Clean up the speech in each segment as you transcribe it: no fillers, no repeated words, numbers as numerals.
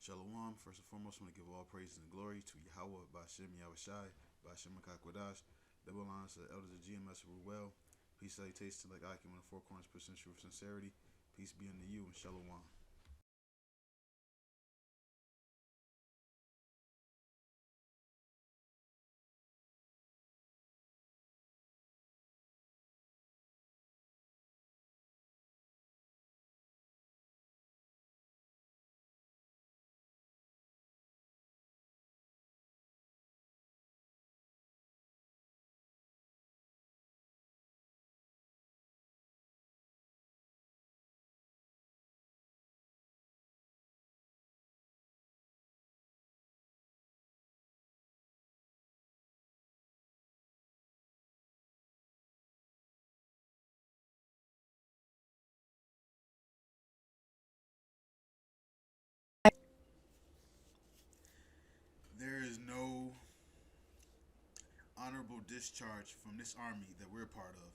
Shalom. First and foremost, I want to give all praise and glory to Yahawah, Bashem, Yahawashi, Bashem, Makakwadash. Double lines to the elders of GMS rule well. Peace, salutation like Akim in the four corners, percent truth, sincerity. Peace be unto you and Shalom. There is no honorable discharge from this army that we're part of.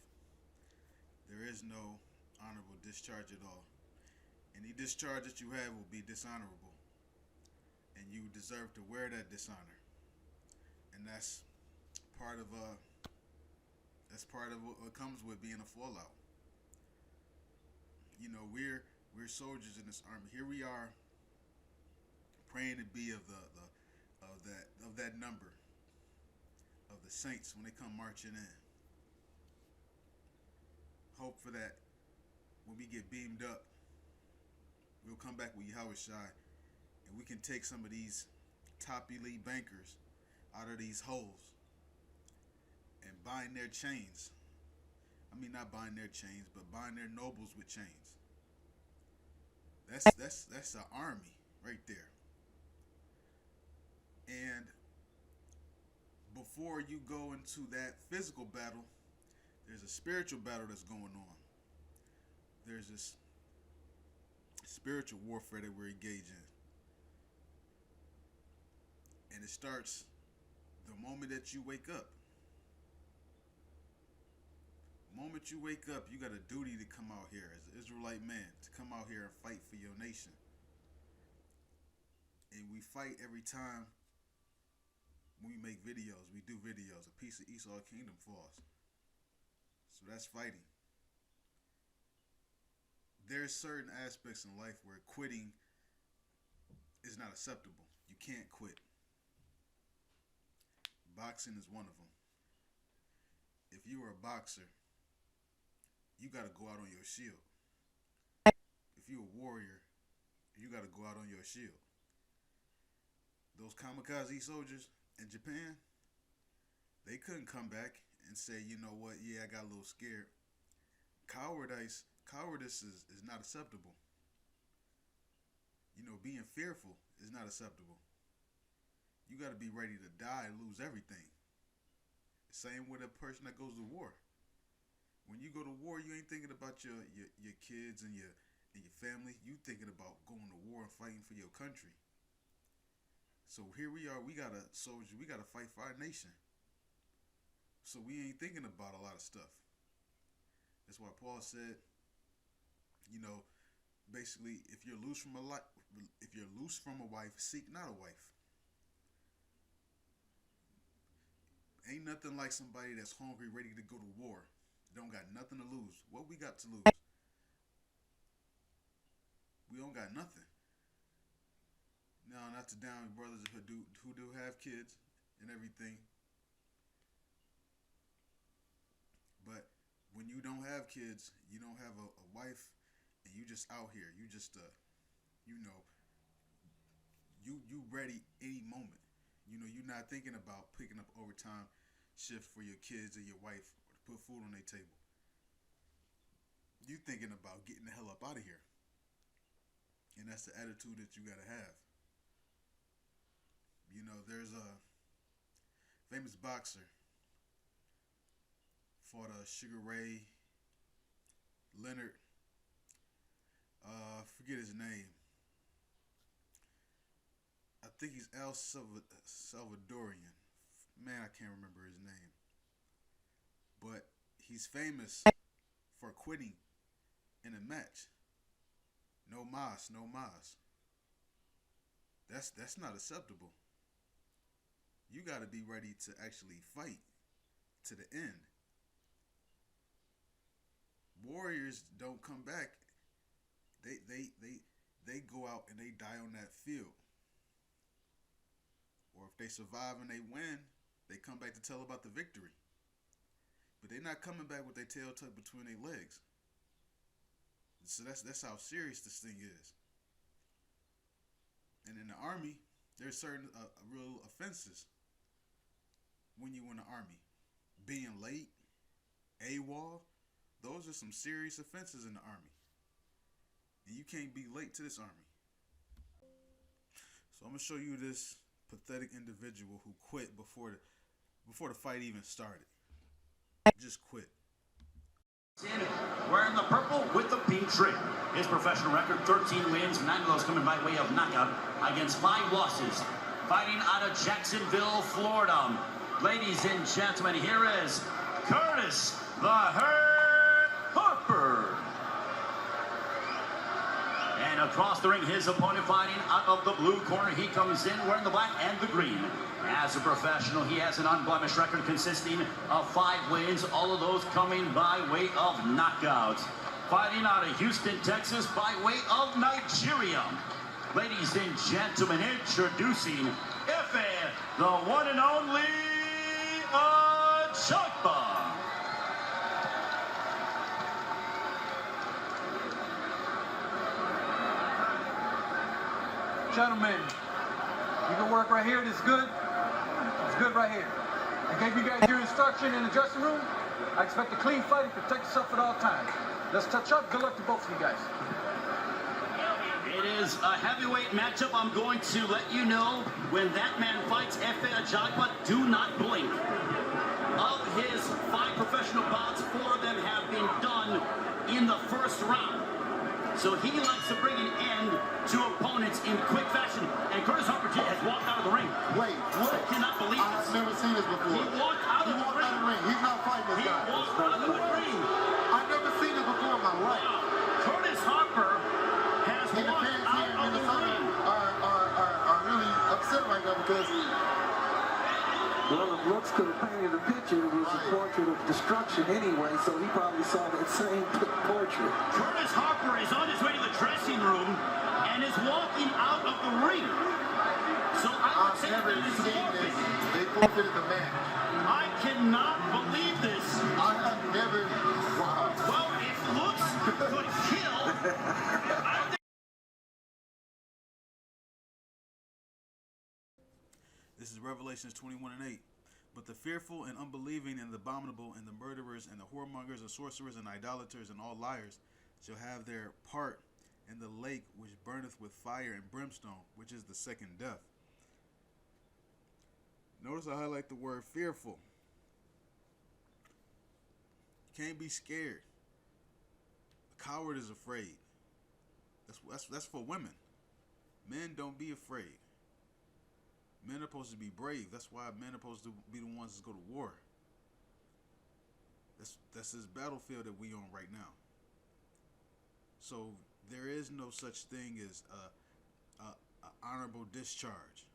There is no honorable discharge at all. Any discharge that you have will be dishonorable, and you deserve to wear that dishonor. And part of uh that's part of what comes with being a fallout. We're soldiers in this army. Here we are praying to be of that number of the saints when they come marching in. Hope for that when we get beamed up, we'll come back with yahawashi and we can take some of these top elite bankers out of these holes and bind their chains. I mean, not bind their chains, but bind their nobles with chains. That's an army right there. And before you go into that physical battle, there's a spiritual battle that's going on. There's this spiritual warfare that we're engaged in. And it starts the moment that you wake up. The moment you wake up, you got a duty to come out here as an Israelite man, to come out here and fight for your nation. And we fight every time when we make videos. We do videos. A piece of Esau kingdom falls. So that's fighting. There's certain aspects in life where quitting is not acceptable. You can't quit. Boxing is one of them. If you are a boxer, you got to go out on your shield. If you're a warrior, you got to go out on your shield. Those kamikaze soldiers in Japan, they couldn't come back and say, you know what, yeah, I got a little scared. Cowardice is not acceptable. Being fearful is not acceptable. You got to be ready to die and lose everything. Same with a person that goes to war. When you go to war, you ain't thinking about your kids and your family. You thinking about going to war and fighting for your country. So here we are. We got a soldier. We got to fight for our nation. So we ain't thinking about a lot of stuff. That's why Paul said, basically, if you're loose from a wife, seek not a wife. Ain't nothing like somebody that's hungry, ready to go to war. Don't got nothing to lose. What we got to lose? We don't got nothing. Now, not to down brothers who do have kids and everything, but when you don't have kids, you don't have a wife, and you just out here. You just you know, you ready any moment. You're not thinking about picking up overtime shift for your kids and your wife to put food on their table. You thinking about getting the hell up out of here, and that's the attitude that you gotta have. There's a famous boxer fought Sugar Ray Leonard. Forget his name. I think he's Salvadorian. Man, I can't remember his name. But he's famous for quitting in a match. No mas, no mas. That's not acceptable. You got to be ready to actually fight to the end. Warriors don't come back. They go out and they die on that field. Or if they survive and they win, they come back to tell about the victory. But they're not coming back with their tail tucked between their legs. So that's how serious this thing is. And in the Army, there's certain real offenses when you're in the Army. Being late, AWOL, those are some serious offenses in the Army. And you can't be late to this Army. So I'm going to show you this pathetic individual who quit before the fight even started. Just quit. Wearing the purple with the pink trim. His professional record, 13 wins, 9 of those coming by way of knockout against 5 losses. Fighting out of Jacksonville, Florida. Ladies and gentlemen, here is Curtis the Herd Harper. And across the ring, his opponent fighting out of the blue corner. He comes in wearing the black and the green. As a professional, he has an unblemished record consisting of 5 wins, all of those coming by way of knockouts. Fighting out of Houston, Texas, by way of Nigeria. Ladies and gentlemen, introducing Efe, the one and only Ajagba. Gentlemen, you can work right here. This is good. It's good right here. I gave you guys your instruction in the dressing room. I expect a clean fight and protect yourself at all times. Let's touch up. Good luck to both of you guys. It is a heavyweight matchup. I'm going to let you know when that man fights Efe Ajagba, do not blink. Of his 5 professional bouts, 4 of them have been done in the first round. So he likes to bring an end to opponents in quick fashion. And Curtis Harper has walked out of the ring. Wait, what? I cannot believe this. I've never seen this before. He walked out of the ring. He's not fighting this guy. He walked out of the ring. I've never seen this before in my life. Wow. Curtis Harper has And the walked fans out here in of the Minnesota ring. are really upset right now because well, if looks could have painted a picture, it was a portrait of destruction anyway, so he probably saw that same portrait. Curtis Harper is on his way to the dressing room and is walking out of the ring. So I would I've say never that it's seen this. forfeit. They forfeited the match. I cannot believe this. I have never. Wow. Well, if looks could kill, I don't think. This is Revelations 21:8. But the fearful and unbelieving and the abominable and the murderers and the whoremongers and sorcerers and idolaters and all liars shall have their part in the lake which burneth with fire and brimstone, which is the second death. Notice I highlight the word fearful. You can't be scared. A coward is afraid. That's for women. Men, don't be afraid. Men are supposed to be brave. That's why men are supposed to be the ones that go to war. That's this battlefield that we on right now. So there is no such thing as a honorable discharge.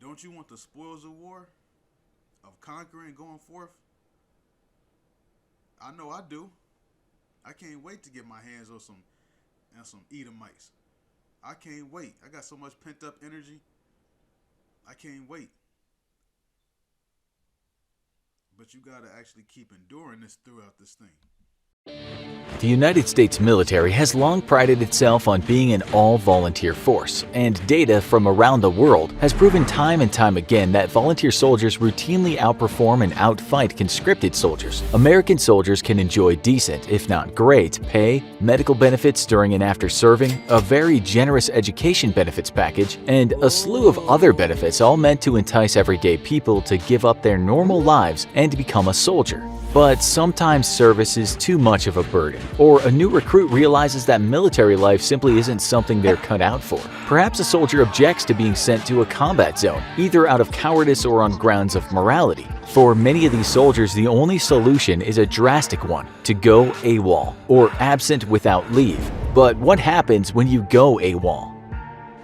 Don't you want the spoils of war, of conquering, going forth? I know I do. I can't wait to get my hands on some Edomites. I can't wait. I got so much pent up energy. I can't wait. But you got to actually keep enduring this throughout this thing. The United States military has long prided itself on being an all-volunteer force, and data from around the world has proven time and time again that volunteer soldiers routinely outperform and outfight conscripted soldiers. American soldiers can enjoy decent, if not great, pay, medical benefits during and after serving, a very generous education benefits package, and a slew of other benefits all meant to entice everyday people to give up their normal lives and become a soldier. But sometimes service is too much of a burden, or a new recruit realizes that military life simply isn't something they're cut out for. Perhaps a soldier objects to being sent to a combat zone, either out of cowardice or on grounds of morality. For many of these soldiers, the only solution is a drastic one: to go AWOL, or absent without leave. But what happens when you go AWOL?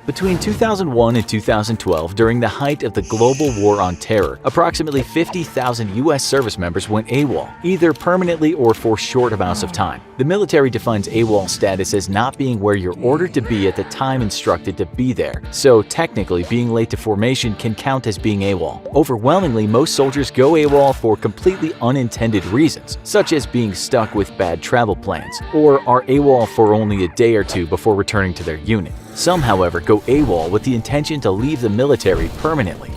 Between 2001 and 2012, during the height of the global war on terror, approximately 50,000 U.S. service members went AWOL, either permanently or for short amounts of time. The military defines AWOL status as not being where you're ordered to be at the time instructed to be there, so technically being late to formation can count as being AWOL. Overwhelmingly, most soldiers go AWOL for completely unintended reasons, such as being stuck with bad travel plans, or are AWOL for only a day or two before returning to their unit. Some, however, go AWOL with the intention to leave the military permanently.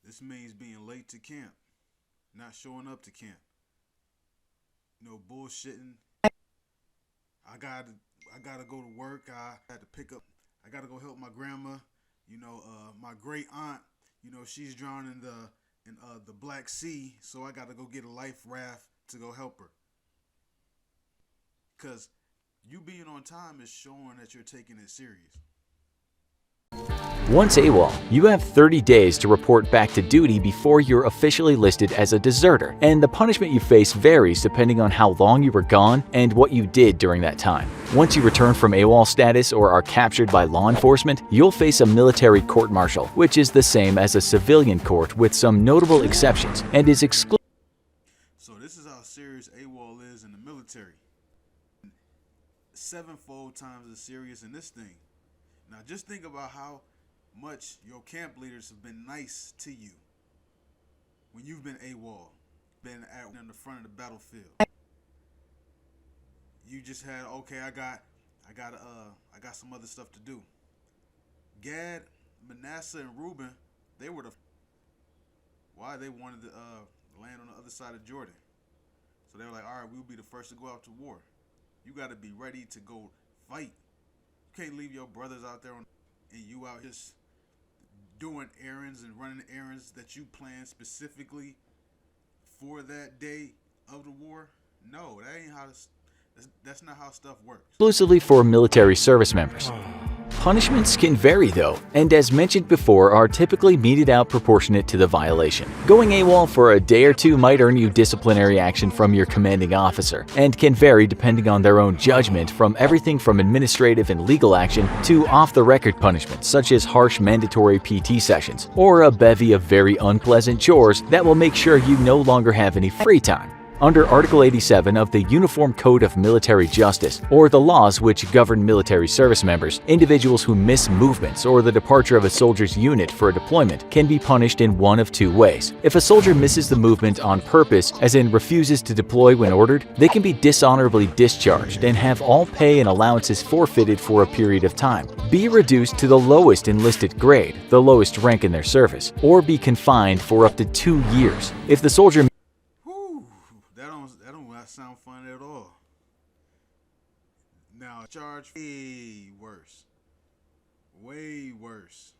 This means being late to camp, not showing up to camp. No bullshitting. I gotta go to work. I had to pick up. I gotta go help my grandma. My great aunt. She's drowned in the Black Sea, so I gotta go get a life raft to go help her. 'Cause you being on time is showing that you're taking it serious. Once AWOL, you have 30 days to report back to duty before you're officially listed as a deserter, and the punishment you face varies depending on how long you were gone and what you did during that time. Once you return from AWOL status or are captured by law enforcement, you'll face a military court-martial, which is the same as a civilian court with some notable exceptions, and is exclusive. So this is how serious AWOL is in the military. 7-fold times as serious in this thing. Now just think about how much your camp leaders have been nice to you when you've been AWOL, been out in the front of the battlefield. You just had, okay, I got some other stuff to do. Gad, Manasseh, and Reuben, they were why they wanted to land on the other side of Jordan. So they were like, all right, we'll be the first to go out to war. You got to be ready to go fight. You can't leave your brothers out there and you out just doing errands and running errands that you planned specifically for that day of the war. No, that ain't how that's not how stuff works. Exclusively for military service members. Punishments can vary though, and as mentioned before, are typically meted out proportionate to the violation. Going AWOL for a day or two might earn you disciplinary action from your commanding officer, and can vary depending on their own judgment, from everything from administrative and legal action to off-the-record punishments such as harsh mandatory PT sessions, or a bevy of very unpleasant chores that will make sure you no longer have any free time. Under Article 87 of the Uniform Code of Military Justice, or the laws which govern military service members, individuals who miss movements or the departure of a soldier's unit for a deployment can be punished in one of two ways. If a soldier misses the movement on purpose, as in refuses to deploy when ordered, they can be dishonorably discharged and have all pay and allowances forfeited for a period of time, be reduced to the lowest enlisted grade, the lowest rank in their service, or be confined for up to 2 years. If the soldier sound fun at all. Now, charge way worse. Way worse.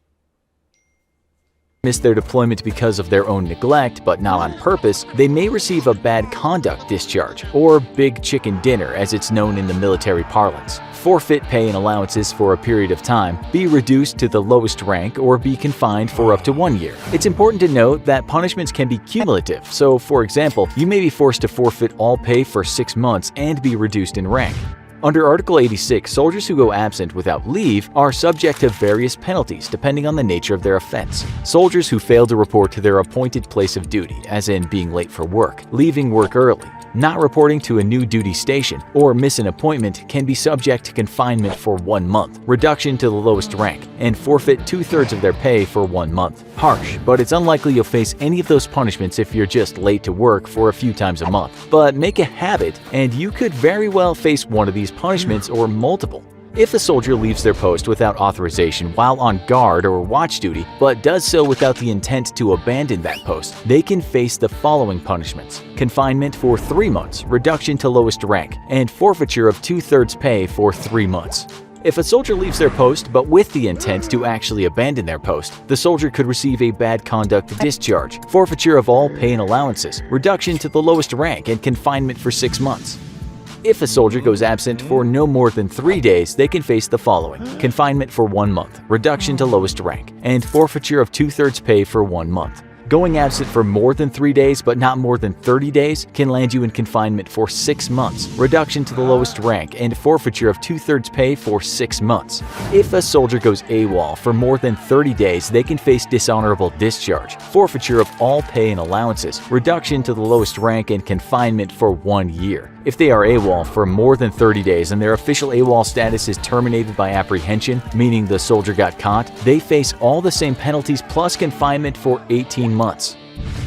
miss their deployment because of their own neglect, but not on purpose, they may receive a bad conduct discharge, or big chicken dinner as it's known in the military parlance. Forfeit pay and allowances for a period of time, be reduced to the lowest rank, or be confined for up to 1 year. It's important to note that punishments can be cumulative, so for example, you may be forced to forfeit all pay for 6 months and be reduced in rank. Under Article 86, soldiers who go absent without leave are subject to various penalties depending on the nature of their offense. Soldiers who fail to report to their appointed place of duty, as in being late for work, leaving work early, not reporting to a new duty station, or miss an appointment can be subject to confinement for 1 month, reduction to the lowest rank, and forfeit 2/3 of their pay for 1 month. Harsh, but it's unlikely you'll face any of those punishments if you're just late to work for a few times a month. But make a habit, and you could very well face one of these punishments or multiple. If a soldier leaves their post without authorization while on guard or watch duty, but does so without the intent to abandon that post, they can face the following punishments: confinement for 3 months, reduction to lowest rank, and forfeiture of 2/3 pay for 3 months. If a soldier leaves their post but with the intent to actually abandon their post, the soldier could receive a bad conduct discharge, forfeiture of all pay and allowances, reduction to the lowest rank, and confinement for 6 months. If a soldier goes absent for no more than 3 days, they can face the following: confinement for 1 month, reduction to lowest rank, and forfeiture of 2/3 pay for 1 month. Going absent for more than 3 days but not more than 30 days can land you in confinement for 6 months, reduction to the lowest rank, and forfeiture of 2/3 pay for 6 months. If a soldier goes AWOL for more than 30 days, they can face dishonorable discharge, forfeiture of all pay and allowances, reduction to the lowest rank, and confinement for 1 year. If they are AWOL for more than 30 days and their official AWOL status is terminated by apprehension, meaning the soldier got caught, they face all the same penalties plus confinement for 18 months.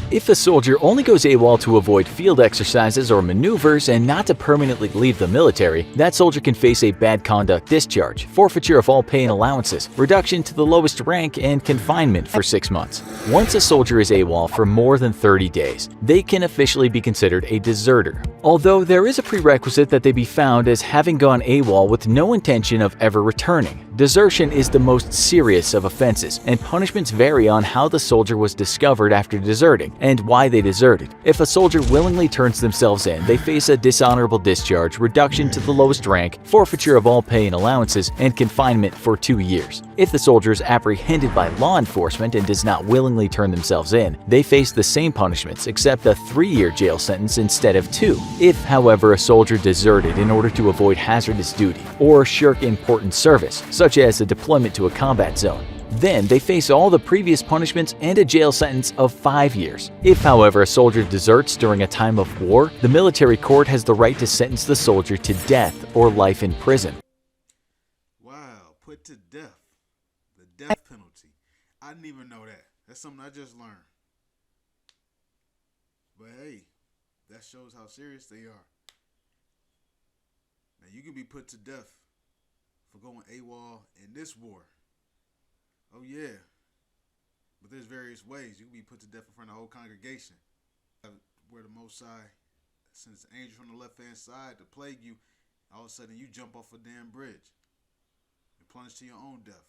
If a soldier only goes AWOL to avoid field exercises or maneuvers and not to permanently leave the military, that soldier can face a bad conduct discharge, forfeiture of all pay and allowances, reduction to the lowest rank, and confinement for 6 months. Once a soldier is AWOL for more than 30 days, they can officially be considered a deserter, although there is a prerequisite that they be found as having gone AWOL with no intention of ever returning. Desertion is the most serious of offenses, and punishments vary on how the soldier was discovered after deserting and why they deserted. If a soldier willingly turns themselves in, they face a dishonorable discharge, reduction to the lowest rank, forfeiture of all pay and allowances, and confinement for 2 years. If the soldier is apprehended by law enforcement and does not willingly turn themselves in, they face the same punishments except a 3-year jail sentence instead of 2. If, however, a soldier deserted in order to avoid hazardous duty or shirk important service, such as a deployment to a combat zone, then they face all the previous punishments and a jail sentence of 5 years. If, however, a soldier deserts during a time of war, the military court has the right to sentence the soldier to death or life in prison. Wow, put to death. The death penalty. I didn't even know that. That's something I just learned. But hey, that shows how serious they are. Now you can be put to death for going AWOL in this war. Oh yeah. But there's various ways. You can be put to death in front of the whole congregation. Where the Most High sends an angel from the left-hand side to plague you, all of a sudden you jump off a damn bridge and plunge to your own death.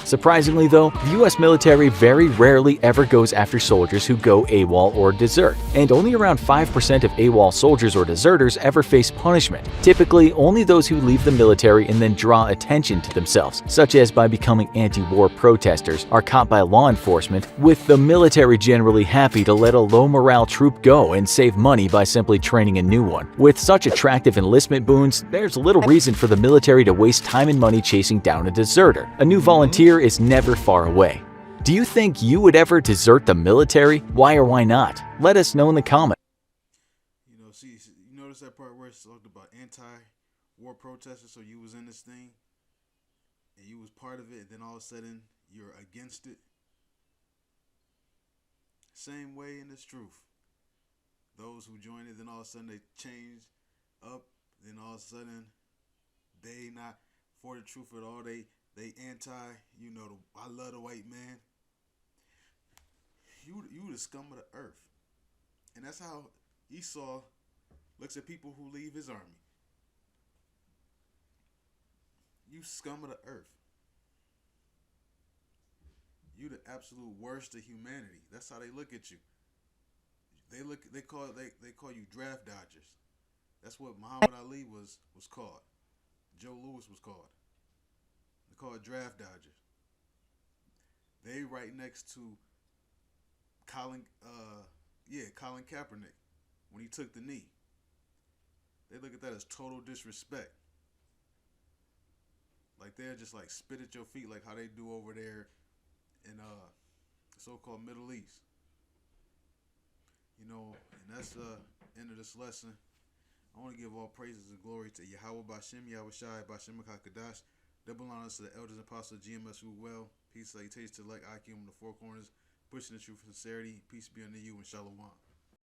Surprisingly though, the US military very rarely ever goes after soldiers who go AWOL or desert, and only around 5% of AWOL soldiers or deserters ever face punishment. Typically, only those who leave the military and then draw attention to themselves, such as by becoming anti-war protesters, are caught by law enforcement, with the military generally happy to let a low-morale troop go and save money by simply training a new one. With such attractive enlistment boons, there's little reason for the military to waste time and money chasing down a deserter. A new volunteer is never far away. Do you think you would ever desert the military? Why or why not? Let us know in the comments. See, you notice that part where it's talked about anti-war protesters, so you was in this thing, and you was part of it, and then all of a sudden, you're against it? Same way in this truth. Those who join it, then all of a sudden they change up, then all of a sudden, they not for the truth at all, they anti, I love the white man. You the scum of the earth. And that's how Esau looks at people who leave his army. You scum of the earth. You the absolute worst of humanity. That's how they look at you. They call you draft dodgers. That's what Muhammad Ali was called. Joe Louis was called. They call it draft dodgers. They right next to Colin Kaepernick when he took the knee. They look at that as total disrespect. Like they're just like spit at your feet like how they do over there in the so-called Middle East. And that's the end of this lesson. I want to give all praises and glory to Yahawah, Bashem, Yahawashi, Bashem, Kadash. Double honors to the elders and apostles of GMS who well. Peace, salutations to like Akim in the four corners, pushing the truth and sincerity. Peace be unto you and shalom.